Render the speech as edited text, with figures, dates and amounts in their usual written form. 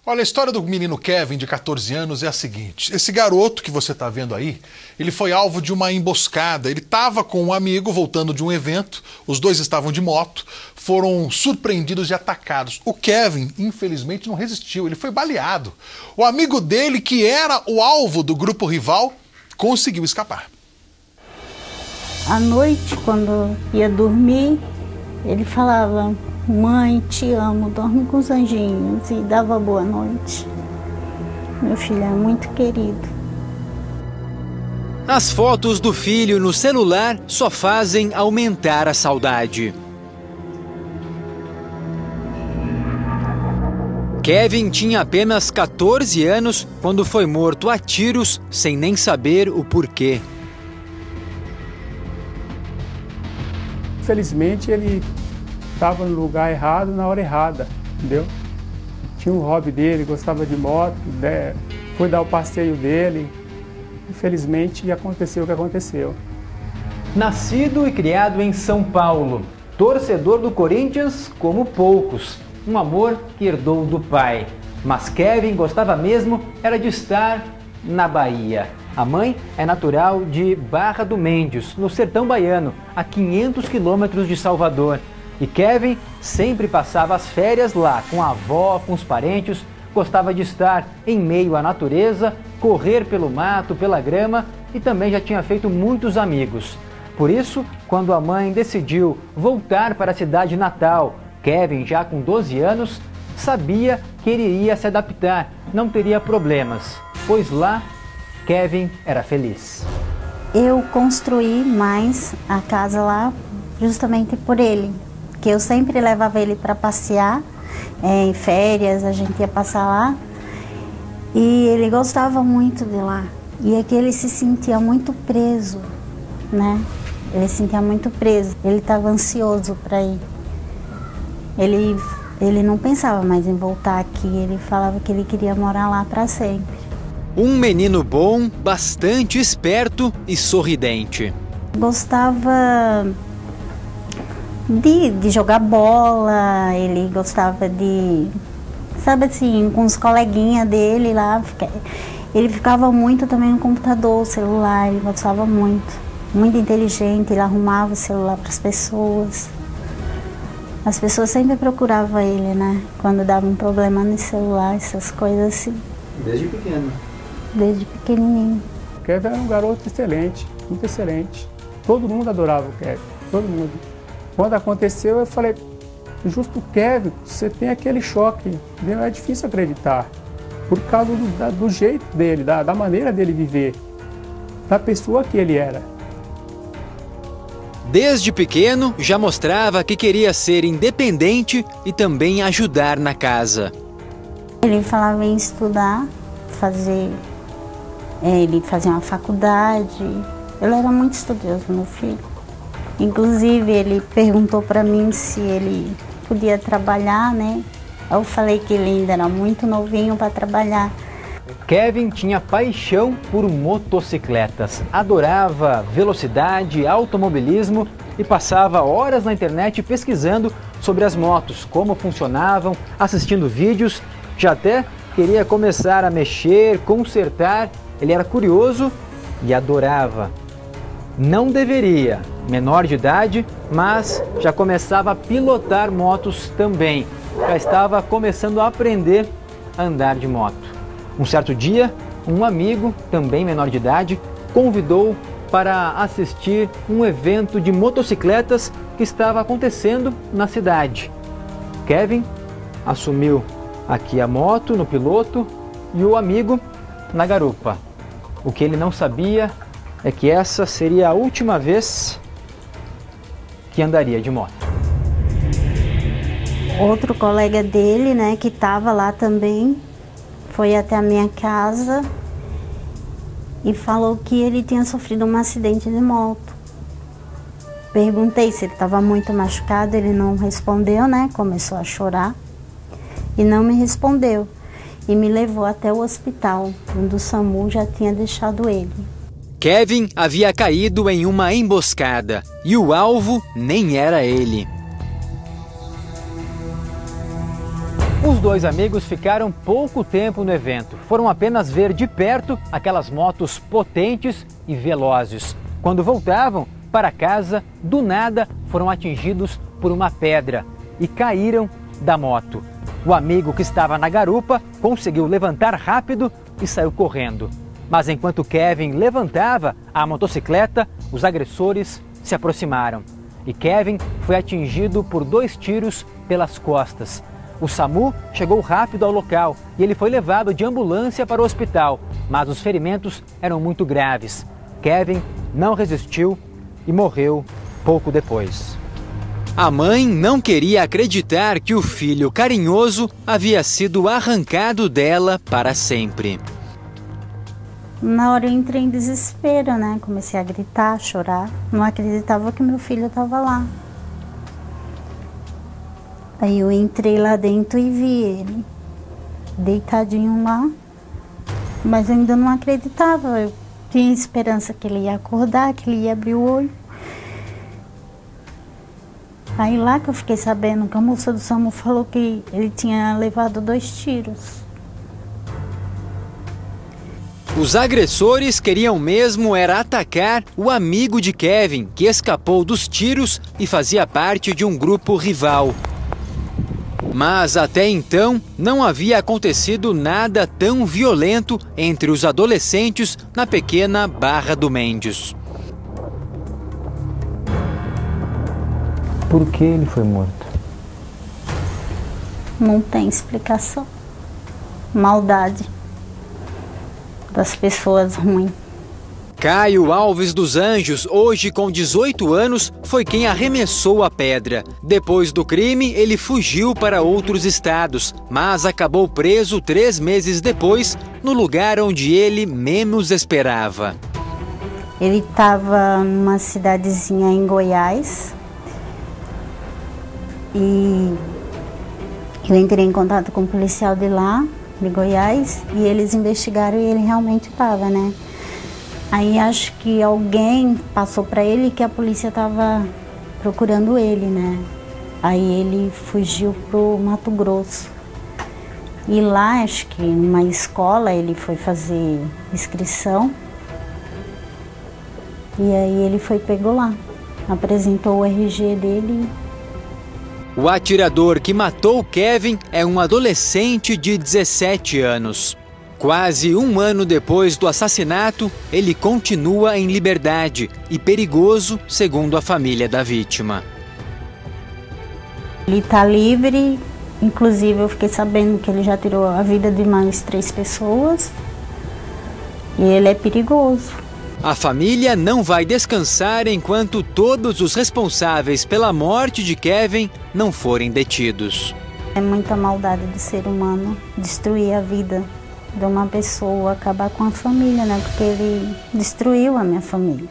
Olha, a história do menino Kevin, de 14 anos, é a seguinte. Esse garoto que você está vendo aí, ele foi alvo de uma emboscada. Ele estava com um amigo voltando de um evento, os dois estavam de moto, foram surpreendidos e atacados. O Kevin, infelizmente, não resistiu, ele foi baleado. O amigo dele, que era o alvo do grupo rival, conseguiu escapar. À noite, quando ia dormir, ele falava: "Mãe, te amo, dorme com os anjinhos", e dava boa noite. Meu filho é muito querido. As fotos do filho no celular só fazem aumentar a saudade. Kevin tinha apenas 14 anos quando foi morto a tiros sem nem saber o porquê. Infelizmente ele estava no lugar errado na hora errada, entendeu? Tinha um hobby dele, gostava de moto, né? Foi dar o passeio dele. Infelizmente aconteceu o que aconteceu. Nascido e criado em São Paulo, torcedor do Corinthians como poucos, um amor que herdou do pai. Mas Kevin gostava mesmo era de estar na Bahia. A mãe é natural de Barra do Mendes, no sertão baiano, a 500 quilômetros de Salvador. E Kevin sempre passava as férias lá, com a avó, com os parentes, gostava de estar em meio à natureza, correr pelo mato, pela grama e também já tinha feito muitos amigos. Por isso, quando a mãe decidiu voltar para a cidade natal, Kevin, já com 12 anos, sabia que ele iria se adaptar, não teria problemas, pois lá Kevin era feliz. Eu construí mais a casa lá justamente por ele, que eu sempre levava ele para passear, em férias a gente ia passar lá, e ele gostava muito de lá. E aqui ele se sentia muito preso, né? Ele se sentia muito preso, ele estava ansioso para ir. Ele não pensava mais em voltar aqui, ele falava que ele queria morar lá para sempre. Um menino bom, bastante esperto e sorridente. Gostava de jogar bola, ele gostava de, sabe assim, com os coleguinhas dele lá. Ele ficava muito também no computador, celular, ele gostava muito. Muito inteligente, ele arrumava o celular para as pessoas. As pessoas sempre procuravam ele, né? Quando dava um problema no celular, essas coisas assim. Desde pequeno? Desde pequenininho. O Kevin era um garoto excelente, muito excelente. Todo mundo adorava o Kevin, todo mundo. Quando aconteceu, eu falei: justo o Kevin, você tem aquele choque, entendeu? É difícil acreditar, por causa do jeito dele, da maneira dele viver, da pessoa que ele era. Desde pequeno, já mostrava que queria ser independente e também ajudar na casa. Ele falava em estudar, ele fazia uma faculdade. Ele era muito estudioso, meu filho. Inclusive, ele perguntou para mim se ele podia trabalhar, né? Eu falei que ele ainda era muito novinho para trabalhar. Kevin tinha paixão por motocicletas, adorava velocidade, automobilismo e passava horas na internet pesquisando sobre as motos, como funcionavam, assistindo vídeos, já até queria começar a mexer, consertar, ele era curioso e adorava. Não deveria, menor de idade, mas já começava a pilotar motos também, já estava começando a aprender a andar de moto. Um certo dia, um amigo, também menor de idade, convidou para assistir um evento de motocicletas que estava acontecendo na cidade. Kevin assumiu aqui a moto no piloto e o amigo na garupa. O que ele não sabia é que essa seria a última vez que andaria de moto. Outro colega dele, né, que estava lá também, foi até a minha casa e falou que ele tinha sofrido um acidente de moto. Perguntei se ele estava muito machucado, ele não respondeu, né? Começou a chorar e não me respondeu. E me levou até o hospital, onde o SAMU já tinha deixado ele. Kevin havia caído em uma emboscada e o alvo nem era ele. Os dois amigos ficaram pouco tempo no evento. Foram apenas ver de perto aquelas motos potentes e velozes. Quando voltavam para casa, do nada foram atingidos por uma pedra e caíram da moto. O amigo que estava na garupa conseguiu levantar rápido e saiu correndo. Mas enquanto Kevin levantava a motocicleta, os agressores se aproximaram. E Kevin foi atingido por 2 tiros pelas costas. O SAMU chegou rápido ao local e ele foi levado de ambulância para o hospital, mas os ferimentos eram muito graves. Kevin não resistiu e morreu pouco depois. A mãe não queria acreditar que o filho carinhoso havia sido arrancado dela para sempre. Na hora eu entrei em desespero, né? Comecei a gritar, a chorar. Não acreditava que meu filho estava lá. Aí eu entrei lá dentro e vi ele deitadinho lá. Mas eu ainda não acreditava. Eu tinha esperança que ele ia acordar, que ele ia abrir o olho. Aí lá que eu fiquei sabendo que a moça do SAMU falou que ele tinha levado 2 tiros. Os agressores queriam mesmo era atacar o amigo de Kevin, que escapou dos tiros e fazia parte de um grupo rival. Mas até então não havia acontecido nada tão violento entre os adolescentes na pequena Barra do Mendes. Por que ele foi morto? Não tem explicação. Maldade das pessoas ruins. Caio Alves dos Anjos, hoje com 18 anos, foi quem arremessou a pedra. Depois do crime, ele fugiu para outros estados, mas acabou preso 3 meses depois, no lugar onde ele menos esperava. Ele estava numa cidadezinha em Goiás e eu entrei em contato com o policial de lá, de Goiás, e eles investigaram e ele realmente estava, né? Aí acho que alguém passou para ele que a polícia estava procurando ele, né? Aí ele fugiu pro Mato Grosso. E lá, acho que numa escola, ele foi fazer inscrição. E aí ele foi pego lá, apresentou o RG dele. O atirador que matou Kevin é um adolescente de 17 anos. Quase 1 ano depois do assassinato, ele continua em liberdade e perigoso, segundo a família da vítima. Ele está livre, inclusive eu fiquei sabendo que ele já tirou a vida de mais 3 pessoas e ele é perigoso. A família não vai descansar enquanto todos os responsáveis pela morte de Kevin não forem detidos. É muita maldade do ser humano destruir a vida de uma pessoa, acabar com a família, né? Porque ele destruiu a minha família.